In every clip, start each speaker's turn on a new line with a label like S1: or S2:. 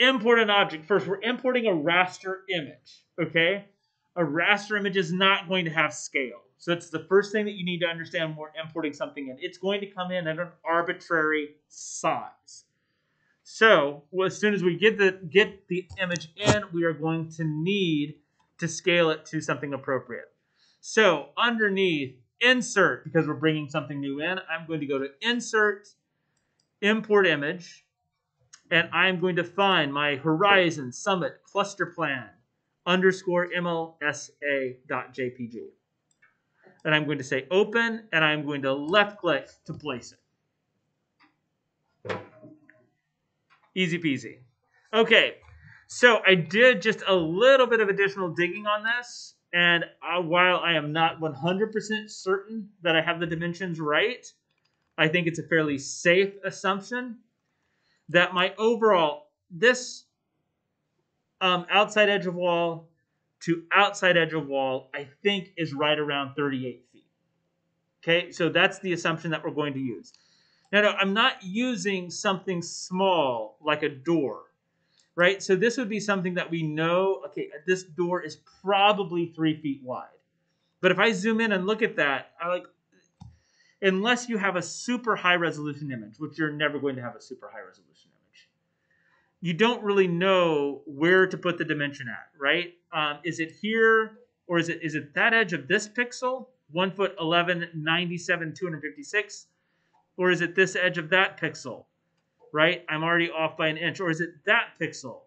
S1: import an object. First, we're importing a raster image, okay? A raster image is not going to have scale. So that's the first thing that you need to understand when we're importing something in. It's going to come in at an arbitrary size. So as soon as we get the image in, we are going to need to scale it to something appropriate. So underneath Insert, because we're bringing something new in, I'm going to go to Insert, Import Image, and I'm going to find my Horizon Summit Cluster Plan _ MLSA.jpg. And I'm going to say Open, and I'm going to left click to place it. Easy peasy. Okay, so I did just a little bit of additional digging on this, and while I am not 100% certain that I have the dimensions right, I think it's a fairly safe assumption that my overall, this outside edge of wall to outside edge of wall, I think is right around 38 feet. Okay, so that's the assumption that we're going to use. Now, I'm not using something small like a door, right? So this would be something that we know, okay, this door is probably 3 feet wide. But if I zoom in and look at that, unless you have a super high resolution image, which you're never going to have a super high resolution image, you don't really know where to put the dimension at, right? Is it here, or is it that edge of this pixel, 1 foot 11, 97, 256? Or is it this edge of that pixel, right? I'm already off by an inch. Or is it that pixel,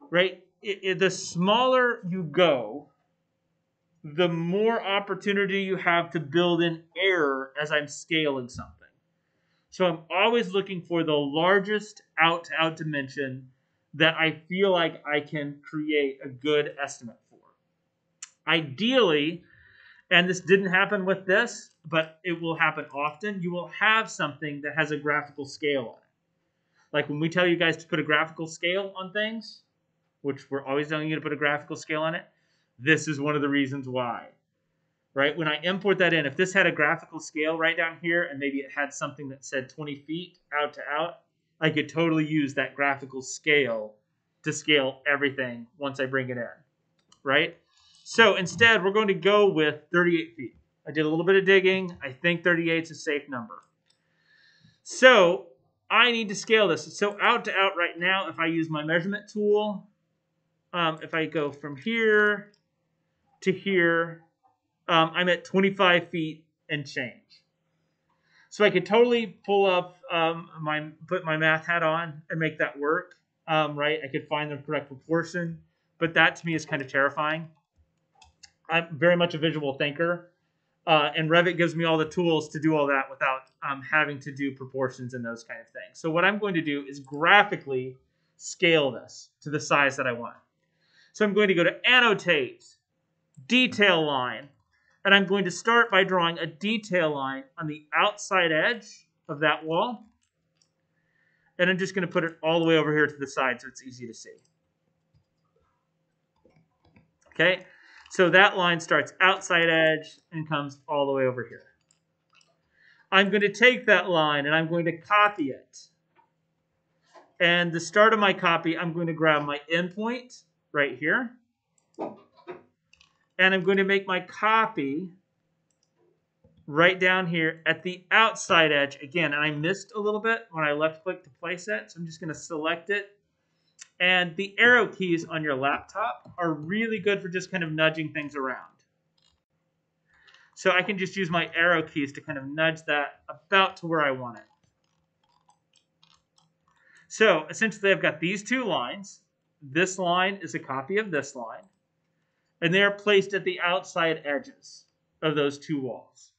S1: right? The smaller you go, the more opportunity you have to build in error as I'm scaling something. So I'm always looking for the largest out-to-out dimension that I feel like I can create a good estimate for. Ideally, and this didn't happen with this, but it will happen often, you will have something that has a graphical scale on it. Like when we tell you guys to put a graphical scale on things, which we're always telling you to put a graphical scale on it, this is one of the reasons why. Right? When I import that in, if this had a graphical scale right down here, and maybe it had something that said 20 feet out to out, I could totally use that graphical scale to scale everything once I bring it in. Right? So instead, we're going to go with 38 feet. I did a little bit of digging. I think 38 is a safe number. So I need to scale this. So out to out right now, if I use my measurement tool, if I go from here to here, I'm at 25 feet and change. So I could totally pull up put my math hat on and make that work, right? I could find the correct proportion, but that to me is kind of terrifying. I'm very much a visual thinker, and Revit gives me all the tools to do all that without having to do proportions and those kind of things. So what I'm going to do is graphically scale this to the size that I want. So I'm going to go to Annotate, Detail Line, and I'm going to start by drawing a detail line on the outside edge of that wall. And I'm just going to put it all the way over here to the side so it's easy to see. Okay, so that line starts outside edge and comes all the way over here. I'm going to take that line and I'm going to copy it. And the start of my copy, I'm going to grab my endpoint right here. And I'm going to make my copy right down here at the outside edge. Again, and I missed a little bit when I left click to place it. So I'm just going to select it. And the arrow keys on your laptop are really good for just kind of nudging things around. So I can just use my arrow keys to kind of nudge that about to where I want it. So essentially I've got these two lines. This line is a copy of this line. And they're placed at the outside edges of those two walls.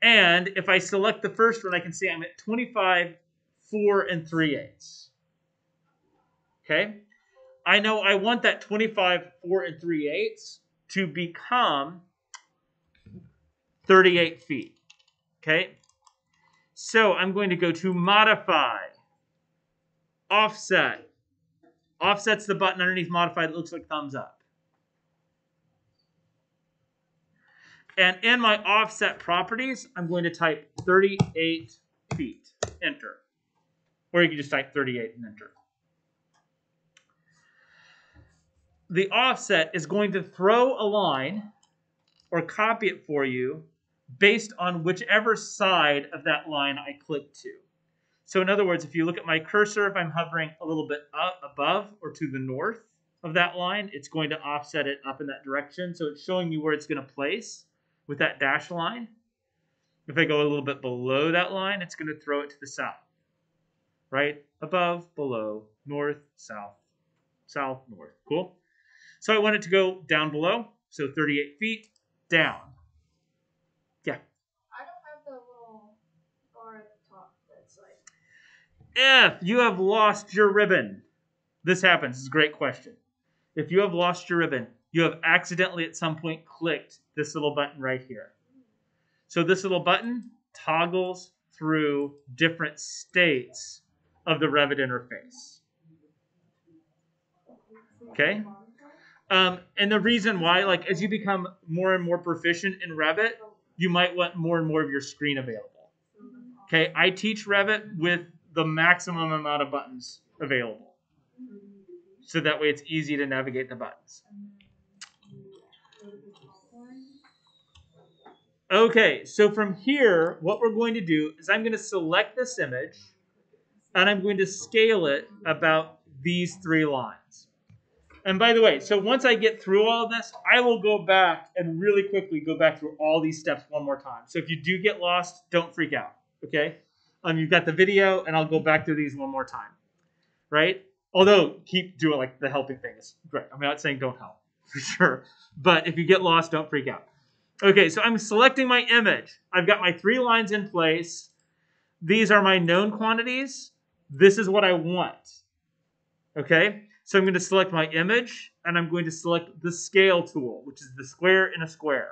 S1: And if I select the first one, I can see I'm at 25, 4 3/8. Okay? I know I want that 25, 4 3/8 to become 38 feet. Okay? So I'm going to go to Modify, Offset. Offset's the button underneath Modify that looks like thumbs up. And in my offset properties, I'm going to type 38 feet. Enter. Or you can just type 38 and enter. The offset is going to throw a line or copy it for you based on whichever side of that line I click to. So in other words, if you look at my cursor, if I'm hovering a little bit up above or to the north of that line, it's going to offset it up in that direction. So it's showing you where it's going to place with that dashed line. If I go a little bit below that line, it's going to throw it to the south. Right? Above, below, north, south, south, north. Cool? So I want it to go down below. So 38 feet down. Yeah.
S2: I don't have the little bar at the top that's like...
S1: If you have lost your ribbon, this happens. It's a great question. If you have lost your ribbon, you have accidentally at some point clicked this little button right here. So this little button toggles through different states of the Revit interface. Okay? And the reason why, like, as you become more and more proficient in Revit, you might want more and more of your screen available. Okay? I teach Revit with the maximum amount of buttons available. So that way it's easy to navigate the buttons. Okay, so from here, what we're going to do is I'm going to select this image, and I'm going to scale it about these 3 lines. And by the way, so once I get through all of this, I will go back and really quickly go back through all these steps one more time. So if you do get lost, don't freak out, okay? You've got the video, and I'll go back through these one more time, right? Although, keep doing like the helping things. Great. I'm not saying don't help, for sure. But if you get lost, don't freak out. Okay, so I'm selecting my image. I've got my 3 lines in place. These are my known quantities. This is what I want. Okay, so I'm going to select my image, and I'm going to select the scale tool, which is the square in a square.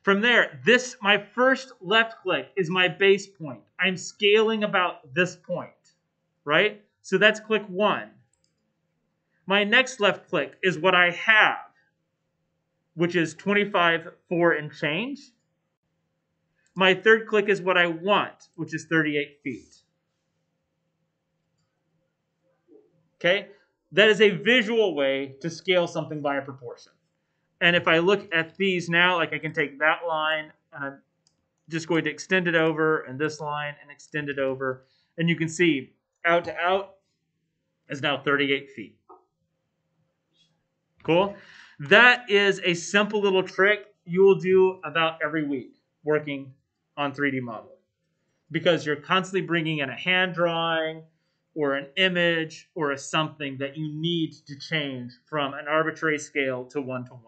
S1: From there, my first left click is my base point. I'm scaling about this point, right? So that's click 1. My next left click is what I have, which is 25, 4 and change. My third click is what I want, which is 38 feet. Okay? That is a visual way to scale something by a proportion. And if I look at these now, like I can take that line, and I'm just going to extend it over, and this line, and extend it over. And you can see out to out is now 38 feet. Cool? That is a simple little trick you will do about every week working on 3D modeling. Because you're constantly bringing in a hand drawing or an image or a something that you need to change from an arbitrary scale to 1-to-1.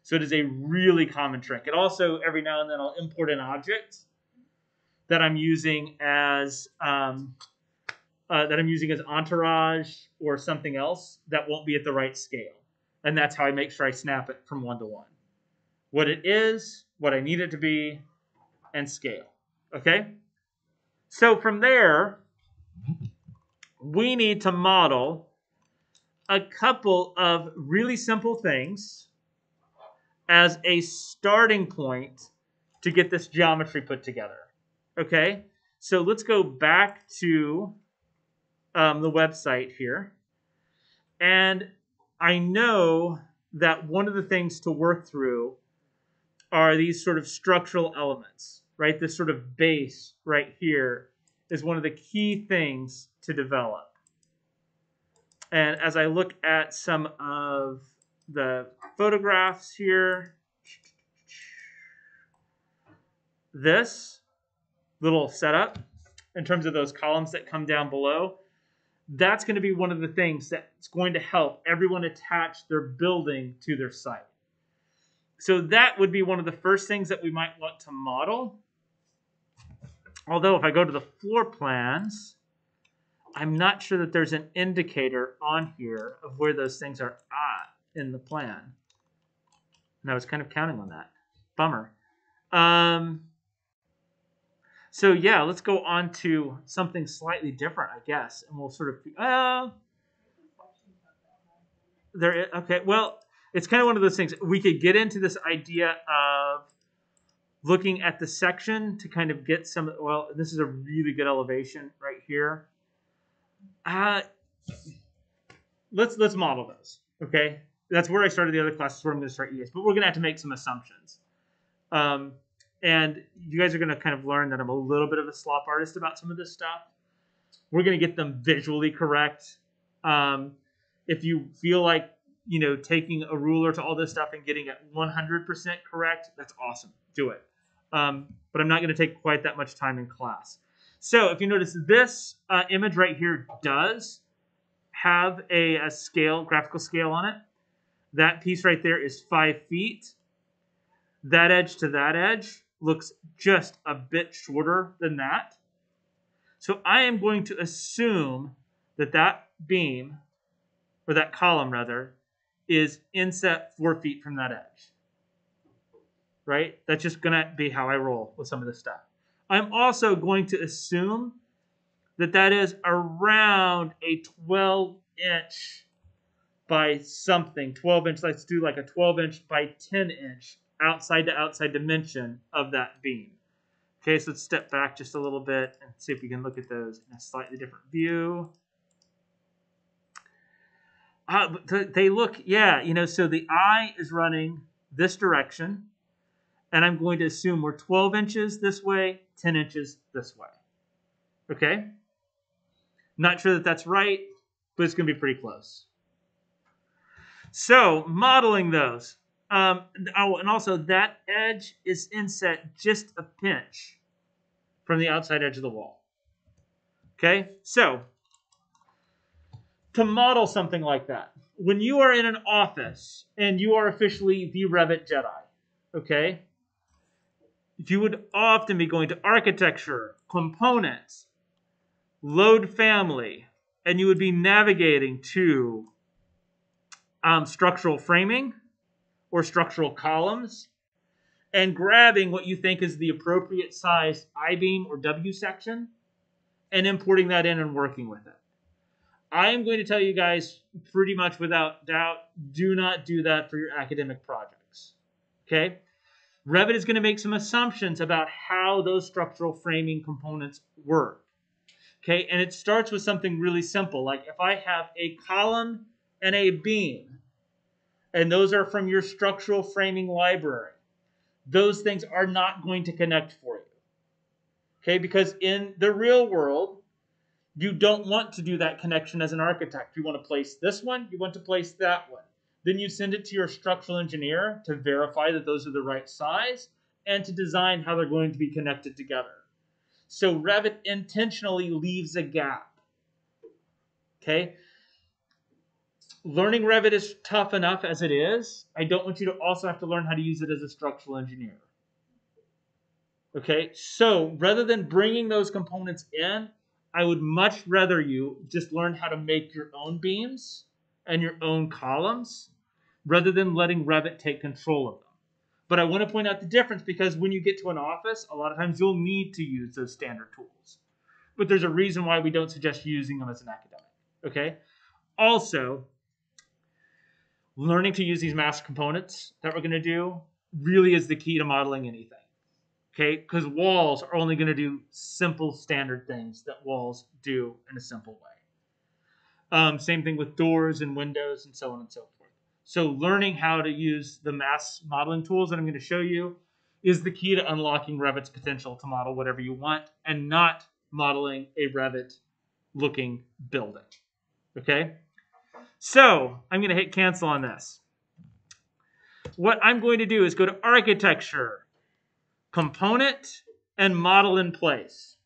S1: So it is a really common trick. And also, every now and then, I'll import an object that I'm using as entourage or something else that won't be at the right scale. And that's how I make sure I snap it from 1-to-1. What it is, what I need it to be, and scale. Okay? So from there, we need to model a couple of really simple things as a starting point to get this geometry put together. Okay? So let's go back to the website here. And I know that one of the things to work through are these sort of structural elements, right? This sort of base right here is one of the key things to develop. And as I look at some of the photographs here, this little setup in terms of those columns that come down below, that's going to be one of the things that's going to help everyone attach their building to their site. So that would be one of the first things that we might want to model. Although if I go to the floor plans, I'm not sure that there's an indicator on here of where those things are at in the plan. And I was kind of counting on that. Bummer. So yeah, let's go on to something slightly different, I guess. And we'll sort of... okay, well, it's kind of one of those things. We could get into this idea of looking at the section to kind of get some, well, this is a really good elevation right here. Let's model those, okay? That's where I started the other classes, where I'm going to start EAs, but we're going to have to make some assumptions. And you guys are going to kind of learn that I'm a little bit of a slop artist about some of this stuff. We're going to get them visually correct. If you feel like, taking a ruler to all this stuff and getting it 100% correct, that's awesome. Do it. But I'm not going to take quite that much time in class. So if you notice, this image right here does have a scale, graphical scale on it. That piece right there is 5 feet. That edge to that edge looks just a bit shorter than that. So I am going to assume that that beam, or that column rather, is inset 4 feet from that edge. Right? That's just going to be how I roll with some of this stuff. I'm also going to assume that that is around a 12-inch by something. 12-inch, let's do like a 12-inch by 10-inch outside to outside dimension of that beam. Okay, so let's step back just a little bit and see if we can look at those in a slightly different view. They look, so the eye is running this direction, and I'm going to assume we're 12 inches this way, 10 inches this way. Okay? Not sure that that's right, but it's going to be pretty close. So, modeling those. And also, that edge is inset just a pinch from the outside edge of the wall. Okay? So, to model something like that, when you are in an office and you are officially the Revit Jedi, okay, you would often be going to architecture, components, load family, and you would be navigating to structural framing or structural columns and grabbing what you think is the appropriate size I-beam or W section and importing that in and working with it. I am going to tell you guys pretty much without doubt, do not do that for your academic projects. Okay? Revit is going to make some assumptions about how those structural framing components work. Okay? And it starts with something really simple. Like if I have a column and a beam, and those are from your structural framing library, those things are not going to connect for you. Okay? Because in the real world, you don't want to do that connection as an architect. You want to place this one, you want to place that one. Then you send it to your structural engineer to verify that those are the right size and to design how they're going to be connected together. So Revit intentionally leaves a gap. Okay? Learning Revit is tough enough as it is. I don't want you to also have to learn how to use it as a structural engineer. Okay? So rather than bringing those components in, I would much rather you just learn how to make your own beams and your own columns rather than letting Revit take control of them. But I want to point out the difference because when you get to an office, a lot of times you'll need to use those standard tools. But there's a reason why we don't suggest using them as an academic. Okay? Also, learning to use these mass components that we're going to do really is the key to modeling anything. Okay, because walls are only going to do simple standard things that walls do in a simple way. Same thing with doors and windows and so on and so forth. So learning how to use the mass modeling tools that I'm going to show you is the key to unlocking Revit's potential to model whatever you want and not modeling a Revit looking building. Okay, so I'm going to hit cancel on this. What I'm going to do is go to architecture, component, and model in place.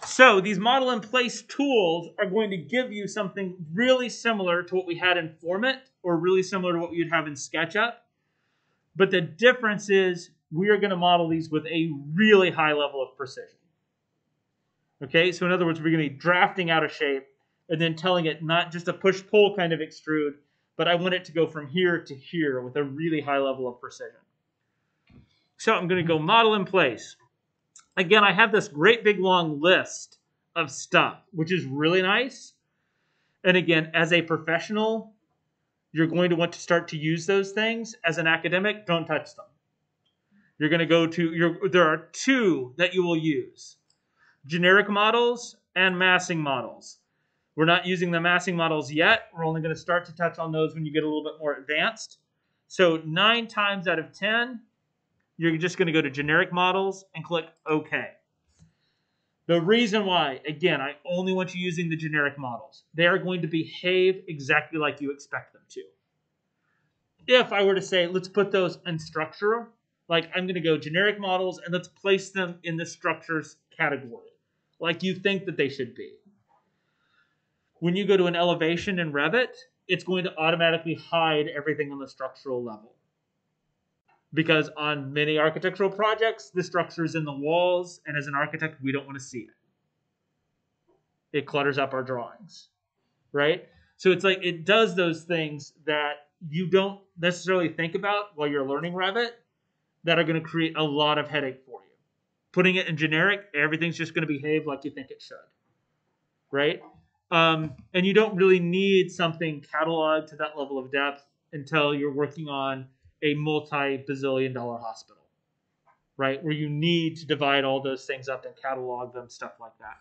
S1: So these model in place tools are going to give you something really similar to what we had in Format or really similar to what you'd have in SketchUp. But the difference is we are going to model these with a really high level of precision. Okay, so in other words, we're going to be drafting out a shape and then telling it not just a push-pull kind of extrude, but I want it to go from here to here with a really high level of precision. So I'm going to go model in place. Again, I have this great big long list of stuff, which is really nice. And again, as a professional, you're going to want to start to use those things. As an academic, don't touch them. You're going to go to there are two that you will use: generic models and massing models. We're not using the massing models yet. We're only going to start to touch on those when you get a little bit more advanced. So 9 times out of 10, you're just going to go to generic models and click OK. The reason why, again, I only want you using the generic models. They are going to behave exactly like you expect them to. If I were to say, let's put those in structure, like I'm going to go generic models and let's place them in the structures category, like you think that they should be. When you go to an elevation in Revit, it's going to automatically hide everything on the structural level. Because on many architectural projects, the structure is in the walls, and as an architect, we don't want to see it. It clutters up our drawings, right? So it's like it does those things that you don't necessarily think about while you're learning Revit that are going to create a lot of headache for you. Putting it in generic, everything's just going to behave like you think it should, right? And you don't really need something cataloged to that level of depth until you're working on a multi-bazillion-dollar hospital, right? Where you need to divide all those things up and catalog them, stuff like that.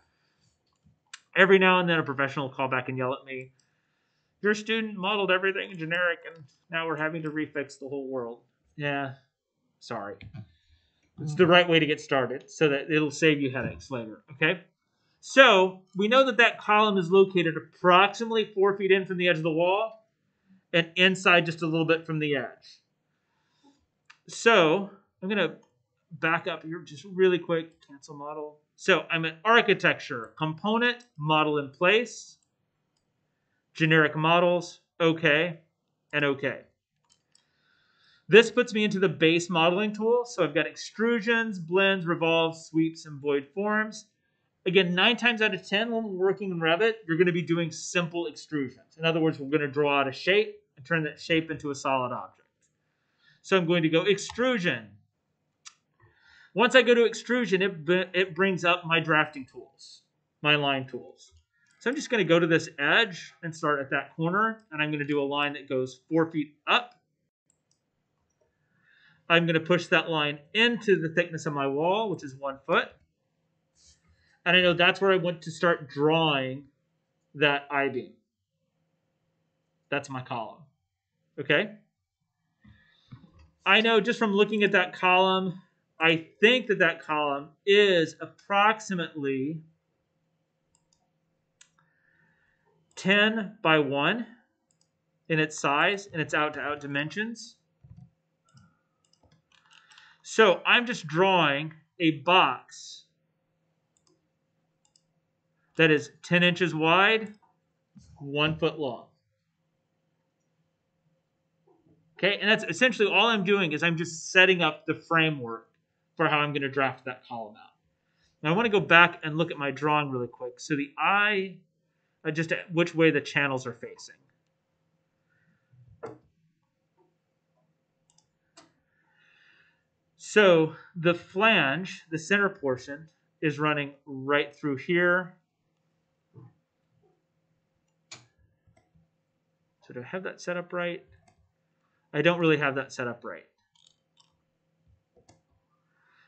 S1: Every now and then a professional will call back and yell at me, your student modeled everything in generic and now we're having to refix the whole world. Yeah, sorry. It's the right way to get started so that it'll save you headaches later, okay? So we know that that column is located approximately 4 feet in from the edge of the wall and inside just a little bit from the edge. So I'm going to back up here just really quick, cancel model. So I'm at architecture, component, model in place, generic models, okay, and okay. This puts me into the base modeling tool. So I've got extrusions, blends, revolves, sweeps, and void forms. Again, 9 times out of 10, when we're working in Revit, you're going to be doing simple extrusions. In other words, we're going to draw out a shape and turn that shape into a solid object. So I'm going to go extrusion. Once I go to extrusion, it brings up my drafting tools, my line tools. So I'm just going to go to this edge and start at that corner, and I'm going to do a line that goes 4 feet up. I'm going to push that line into the thickness of my wall, which is 1 foot. And I know that's where I want to start drawing that I-beam. That's my column. Okay? I know just from looking at that column, I think that that column is approximately 10 by 1 in its size and its out-to-out dimensions. So I'm just drawing a box that is 10 inches wide, 1 foot long. Okay, and that's essentially all I'm doing is I'm just setting up the framework for how I'm going to draft that column out. Now I want to go back and look at my drawing really quick. So the eye, just which way the channels are facing. So the flange, the center portion, is running right through here. So do I have that set up right? I don't really have that set up right.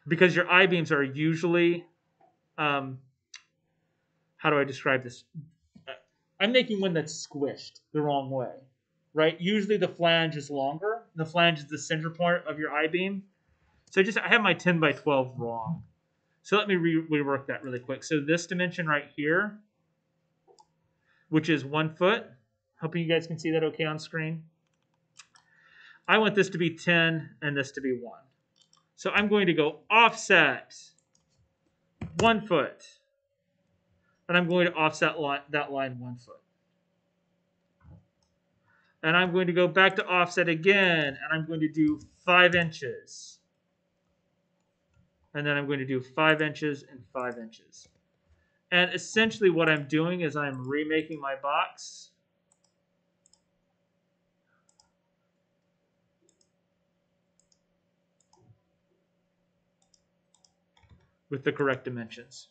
S1: Because your I-beams are usually, how do I describe this? I'm making one that's squished the wrong way, right? Usually the flange is longer. The flange is the center point of your I-beam. So I have my 10 by 12 wrong. So let me rework that really quick. So this dimension right here, which is 1 foot, hoping you guys can see that okay on screen. I want this to be 10 and this to be 1. So I'm going to go offset 1 foot. And I'm going to offset that line 1 foot. And I'm going to go back to offset again, and I'm going to do 5 inches. And then I'm going to do 5 inches and 5 inches. And essentially what I'm doing is I'm remaking my box. With the correct dimensions.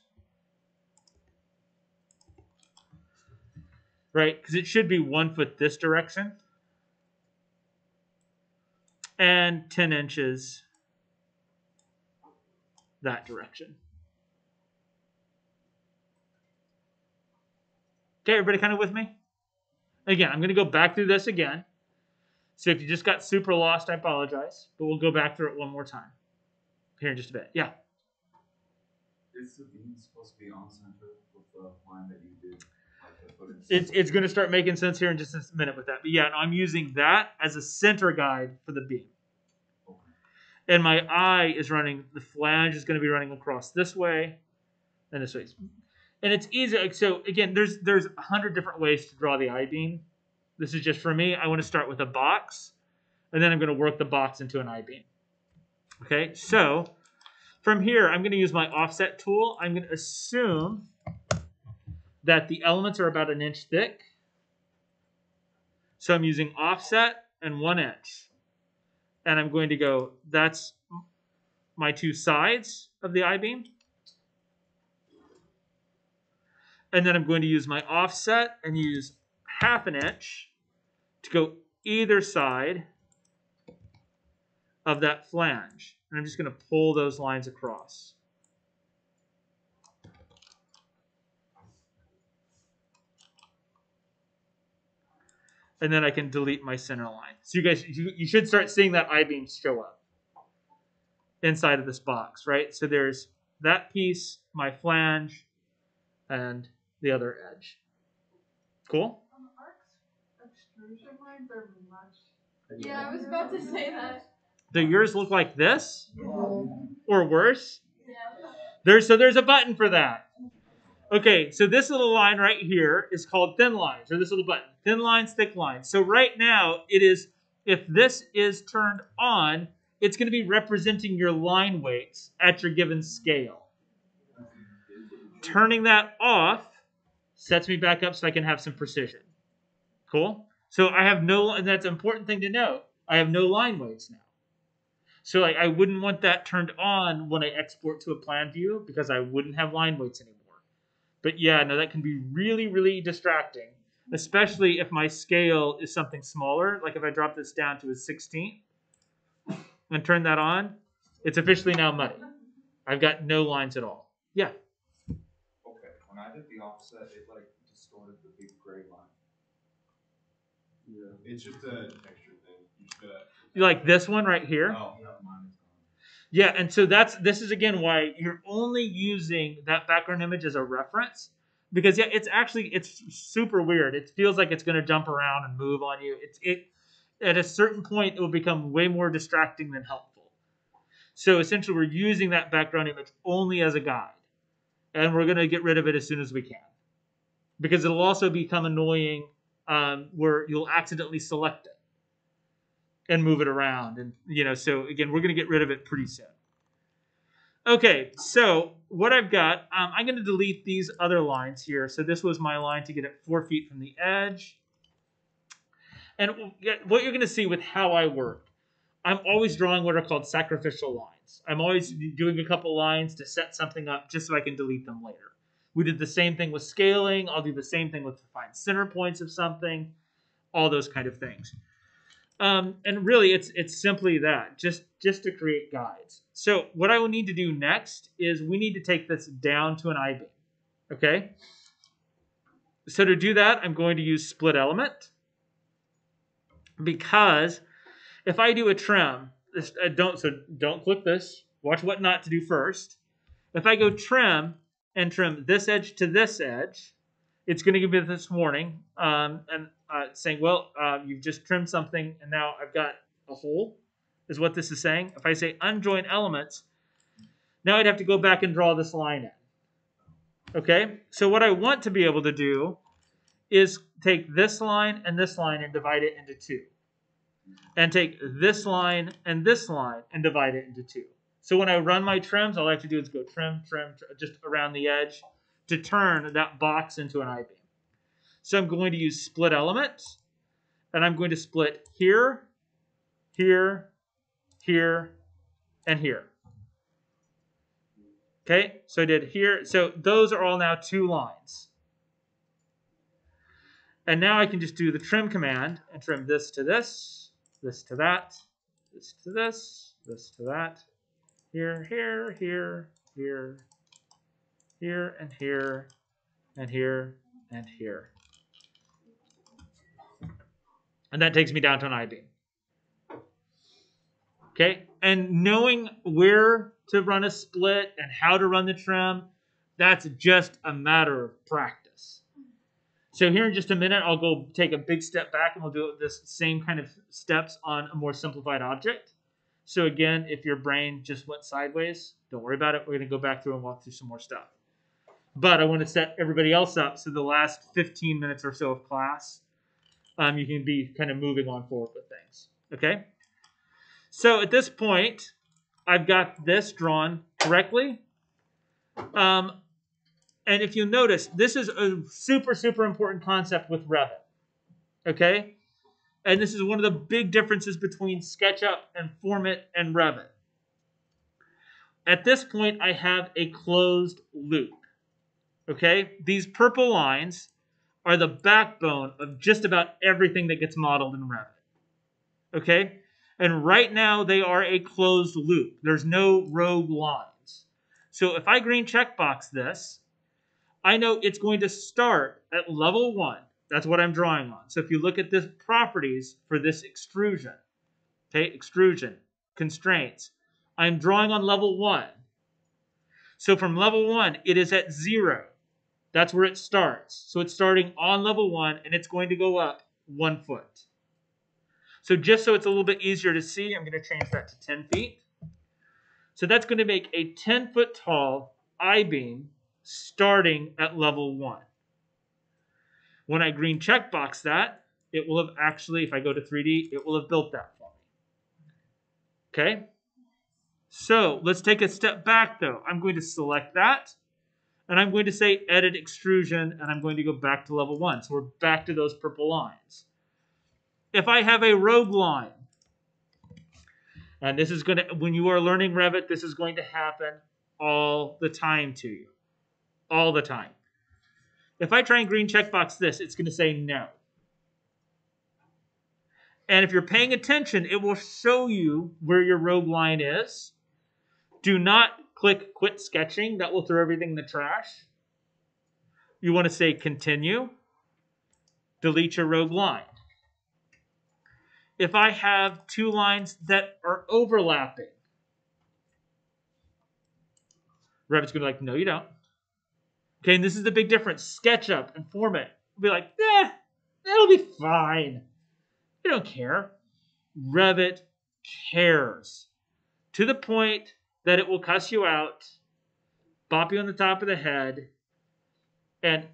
S1: Right? Because it should be 1 foot this direction. And 10 inches that direction. Okay, everybody kind of with me? Again, I'm going to go back through this again. So if you just got super lost, I apologize. But we'll go back through it one more time here in just a bit. Yeah?
S3: Is the beam supposed to be on center with the line that you did?
S1: It's going to start making sense here in just a minute with that. But yeah, I'm using that as a center guide for the beam.
S3: Okay.
S1: And my eye is running, the flange is going to be running across this way and this way. And it's easy. So again, there's 100 different ways to draw the I-beam. This is just for me. I want to start with a box, and then I'm going to work the box into an I-beam. Okay, so from here, I'm going to use my offset tool. I'm going to assume that the elements are about 1 inch thick. So I'm using offset and 1 inch. And I'm going to go, that's my 2 sides of the I-beam. And then I'm going to use my offset and use 1/2 inch to go either side of that flange. And I'm just going to pull those lines across. And then I can delete my center line. So you guys, you should start seeing that I-beam show up inside of this box, right? So there's that piece, my flange, and the other edge. Cool?
S2: Arc's extrusion lines are much. Yeah, I was about to say that.
S1: Do yours look like this? Or worse?
S2: Yeah.
S1: There's a button for that. Okay, so this little line right here is called thin lines, or this little button. Thin lines, thick lines. So right now, it is, if this is turned on, it's going to be representing your line weights at your given scale. Turning that off sets me back up so I can have some precision. Cool? So I have no, and that's an important thing to note, I have no line weights now. So like I wouldn't want that turned on when I export to a plan view because I wouldn't have line weights anymore. But yeah, no, that can be really, really distracting, especially if my scale is something smaller. Like if I drop this down to a 16th and turn that on, it's officially now muddy. I've got no lines at all. Yeah.
S3: Okay, when I did the offset, it like distorted the big gray line. Yeah, it's just a texture thing. You just gotta.
S1: You like this one right here?
S3: Oh, no, mine is gone.
S1: Yeah, and so this is again why you're only using that background image as a reference, because yeah, it's super weird. It feels like it's going to jump around and move on you. It at a certain point it will become way more distracting than helpful. So essentially, we're using that background image only as a guide, and we're going to get rid of it as soon as we can, because it'll also become annoying where you'll accidentally select it and move it around. And, so again, we're going to get rid of it pretty soon. Okay, so what I've got, I'm going to delete these other lines here. So this was my line to get it 4 feet from the edge. And what you're going to see with how I work, I'm always drawing what are called sacrificial lines. I'm always doing a couple lines to set something up just so I can delete them later. We did the same thing with scaling. I'll do the same thing with to find center points of something, all those kind of things. And really, it's simply that, just to create guides. So what I will need to do next is we need to take this down to an I-beam. Okay? So to do that, I'm going to use split element, because if I do a trim, don't click this. Watch what not to do first. If I go trim and trim this edge to this edge, it's going to give me this warning saying, well, you've just trimmed something, and now I've got a hole, is what this is saying. If I say unjoin elements, now I'd have to go back and draw this line in. Okay? So what I want to be able to do is take this line and divide it into 2. And take this line and divide it into 2. So when I run my trims, all I have to do is go trim, just around the edge to turn that box into an I-beam. So I'm going to use split elements, and I'm going to split here, here, here, and here. Okay, so I did here. So those are all now 2 lines. And now I can just do the trim command and trim this to this, this to that, this to this, this to that, here, here, here, here, here, and here, and here, and here. And that takes me down to an I-beam. Okay, and knowing where to run a split and how to run the trim, that's just a matter of practice. So here in just a minute, I'll go take a big step back and we'll do this same kind of steps on a more simplified object. So again, if your brain just went sideways, don't worry about it. We're going to go back through and walk through some more stuff. But I want to set everybody else up so the last 15 minutes or so of class, you can be kind of moving on forward with things. Okay? So at this point, I've got this drawn correctly. And if you notice, this is a super, super important concept with Revit. Okay? And this is one of the big differences between SketchUp and Format and Revit. At this point, I have a closed loop. Okay? These purple lines are the backbone of just about everything that gets modeled in Revit. Okay? And right now, they are a closed loop. There's no rogue lines. So if I green checkbox this, I know it's going to start at level 1. That's what I'm drawing on. So if you look at the properties for this extrusion, okay, extrusion, constraints, I'm drawing on level 1. So from level 1, it is at 0. That's where it starts. So it's starting on level 1, and it's going to go up 1 foot. So just so it's a little bit easier to see, I'm going to change that to 10 feet. So that's going to make a 10-foot tall I-beam starting at level 1. When I green checkbox that, it will have actually, if I go to 3D, it will have built that for me. Okay? So let's take a step back though. I'm going to select that, and I'm going to say edit extrusion, and I'm going to go back to level 1. So we're back to those purple lines. If I have a rogue line, and this is going to, when you are learning Revit, this is going to happen all the time to you. All the time. If I try and green checkbox this, it's going to say no. And if you're paying attention, it will show you where your rogue line is. Do not click quit sketching. That will throw everything in the trash. You want to say continue. Delete your rogue line. If I have two lines that are overlapping, Revit's going to be like, no, you don't. Okay, and this is the big difference. SketchUp and Format will be like, that'll be fine. You don't care. Revit cares. To the point that it will cuss you out, bop you on the top of the head, and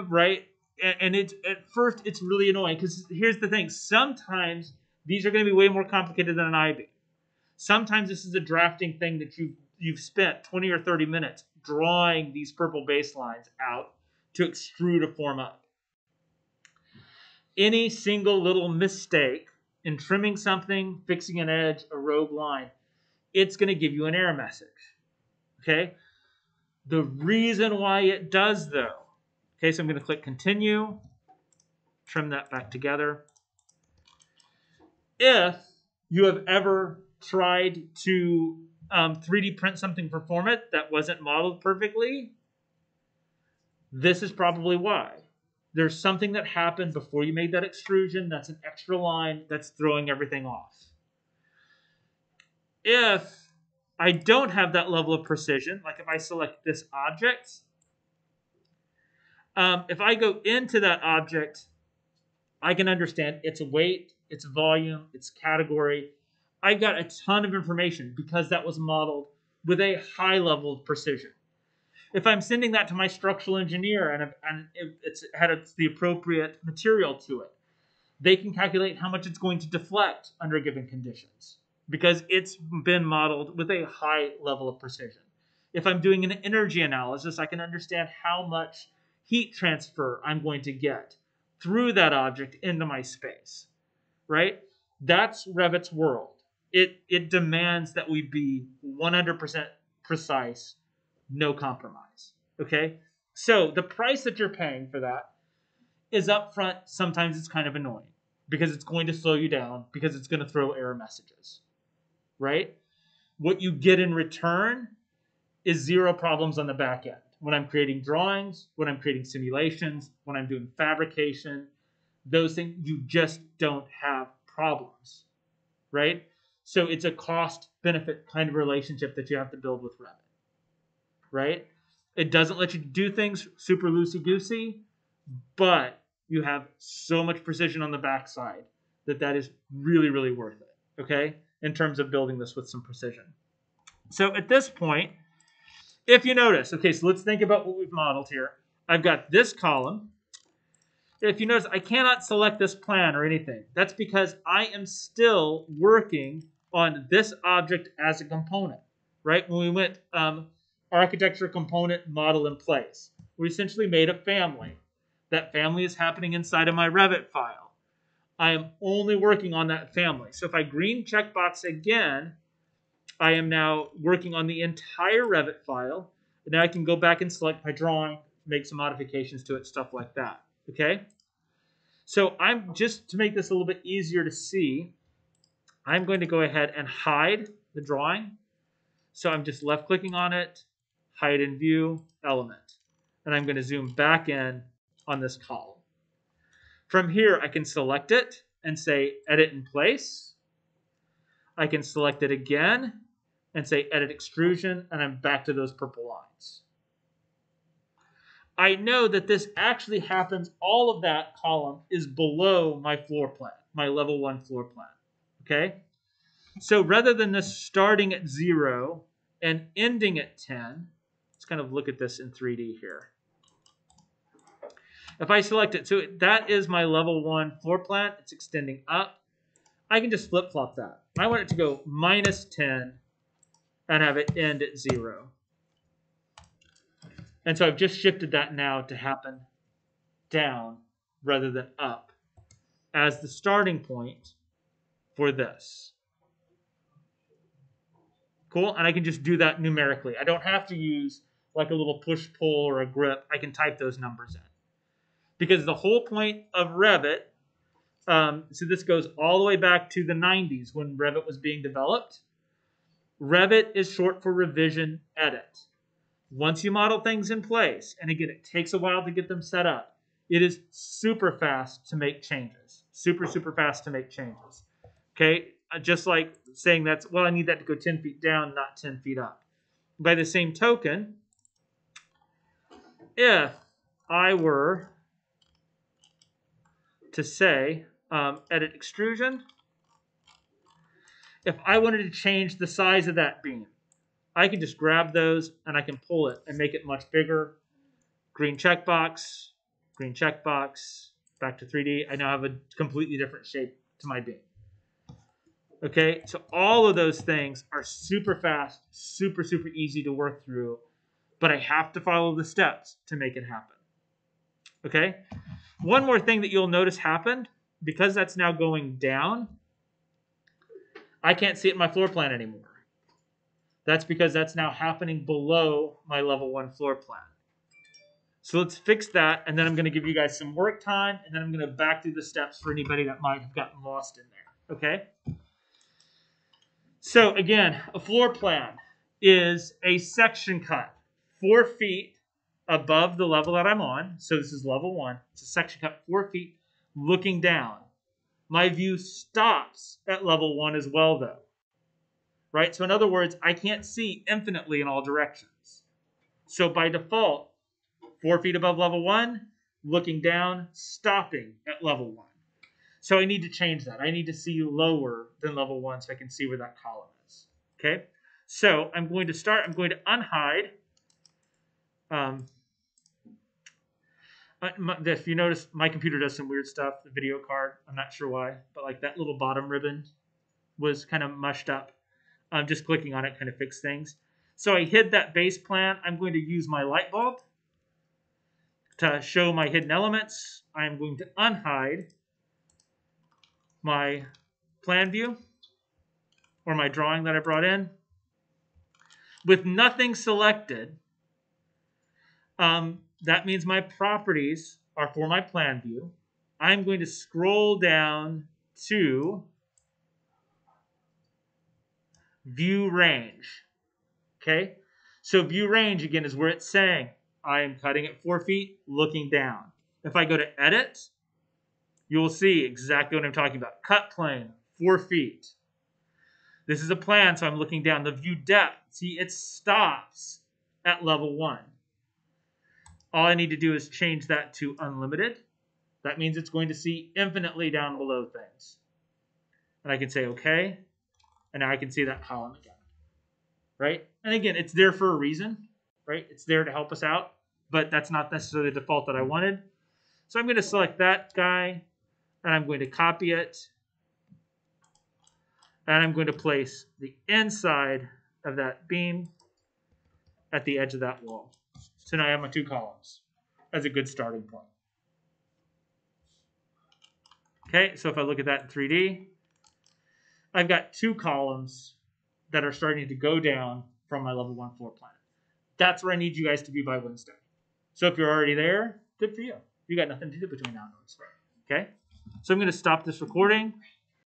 S1: right? And it's at first it's really annoying because here's the thing. Sometimes these are going to be way more complicated than an I-beam. Sometimes this is a drafting thing that you've spent 20 or 30 minutes drawing these purple baselines out to extrude a form up. Any single little mistake in trimming something, fixing an edge, a rogue line, it's going to give you an error message. Okay? The reason why it does, though, okay, so I'm going to click continue, trim that back together. If you have ever tried to 3D print something for Format that wasn't modeled perfectly, this is probably why. There's something that happened before you made that extrusion that's an extra line that's throwing everything off. If I don't have that level of precision, like if I select this object, if I go into that object, I can understand its weight, its volume, its category. I've got a ton of information because that was modeled with a high level of precision. If I'm sending that to my structural engineer and it's had the appropriate material to it, they can calculate how much it's going to deflect under given conditions because it's been modeled with a high level of precision. If I'm doing an energy analysis, I can understand how much heat transfer I'm going to get through that object into my space, right? That's Revit's world. It demands that we be 100% precise, no compromise, okay? So the price that you're paying for that is upfront. Sometimes it's kind of annoying because it's going to slow you down because it's going to throw error messages, right? what you get in return is zero problems on the back end. When I'm creating drawings, when I'm creating simulations, when I'm doing fabrication, those things, you just don't have problems, right? So it's a cost-benefit kind of relationship that you have to build with Revit, right? It doesn't let you do things super loosey-goosey, but you have so much precision on the backside that is really, really worth it, okay, in terms of building this with some precision. So at this point, if you notice, okay, so let's think about what we've modeled here. I've got this column. If you notice, I cannot select this plan or anything. That's because I am still working on this object as a component, right? When we went architecture component model in place, we essentially made a family. That family is happening inside of my Revit file. I am only working on that family. So if I green checkbox again, I am now working on the entire Revit file. And now I can go back and select my drawing, make some modifications to it, stuff like that. Okay? So I'm just to make this a little bit easier to see, I'm going to go ahead and hide the drawing. So I'm just left clicking on it, hide in view, element. And I'm going to zoom back in on this column. From here, I can select it and say edit in place. I can select it again and say edit extrusion, and I'm back to those purple lines. I know that this actually happens, all of that column is below my floor plan, my level 1 floor plan, okay? So rather than this starting at 0 and ending at 10, let's kind of look at this in 3D here. If I select it, so that is my level 1 floor plan, it's extending up. I can just flip-flop that. I want it to go -10 and have it end at 0. And so I've just shifted that now to happen down rather than up as the starting point for this. Cool? And I can just do that numerically. I don't have to use like a little push-pull or a grip. I can type those numbers in. Because the whole point of Revit, so this goes all the way back to the 90s when Revit was being developed. Revit is short for revision edit. Once you model things in place, and again, it takes a while to get them set up, it is super fast to make changes. Super, super fast to make changes. Okay? Just like saying that's, well, I need that to go 10 feet down, not 10 feet up. By the same token, if I were to say edit extrusion, if I wanted to change the size of that beam, I can just grab those and I can pull it and make it much bigger. Green checkbox, back to 3D. I now have a completely different shape to my beam. Okay, so all of those things are super fast, super, super easy to work through, but I have to follow the steps to make it happen. Okay, one more thing that you'll notice happened, because that's now going down, I can't see it in my floor plan anymore. That's because that's now happening below my level 1 floor plan. So let's fix that, and then I'm going to give you guys some work time, and then I'm going to back through the steps for anybody that might have gotten lost in there, okay? So again, a floor plan is a section cut 4 feet above the level that I'm on. So this is level 1. It's a section cut 4 feet looking down. My view stops at level 1 as well, though. Right? So in other words, I can't see infinitely in all directions. So by default, 4 feet above level 1, looking down, stopping at level 1. So I need to change that. I need to see lower than level 1 so I can see where that column is. Okay? So I'm going to unhide. If you notice, my computer does some weird stuff, the video card. I'm not sure why, but like that little bottom ribbon was kind of mushed up. Just clicking on it kind of fixed things. So I hid that base plan. I'm going to use my light bulb to show my hidden elements. I'm going to unhide my plan view or my drawing that I brought in. With nothing selected, that means my properties are for my plan view. I'm going to scroll down to view range. Okay, so view range again is where it's saying I am cutting at 4 feet, looking down. If I go to edit, you will see exactly what I'm talking about. Cut plane, 4 feet. This is a plan, so I'm looking down. The view depth, see, it stops at level 1. All I need to do is change that to unlimited. That means it's going to see infinitely down below things. And I can say OK, and now I can see that column again. Right? And again, it's there for a reason. Right? It's there to help us out, but that's not necessarily the default that I wanted. So I'm going to select that guy, and I'm going to copy it. And I'm going to place the inside of that beam at the edge of that wall. So now I have my 2 columns as a good starting point. Okay, so if I look at that in 3D, I've got 2 columns that are starting to go down from my level 1 floor plan. That's where I need you guys to be by Wednesday. So if you're already there, good for you. You got nothing to do between now and Wednesday. Okay, so I'm going to stop this recording.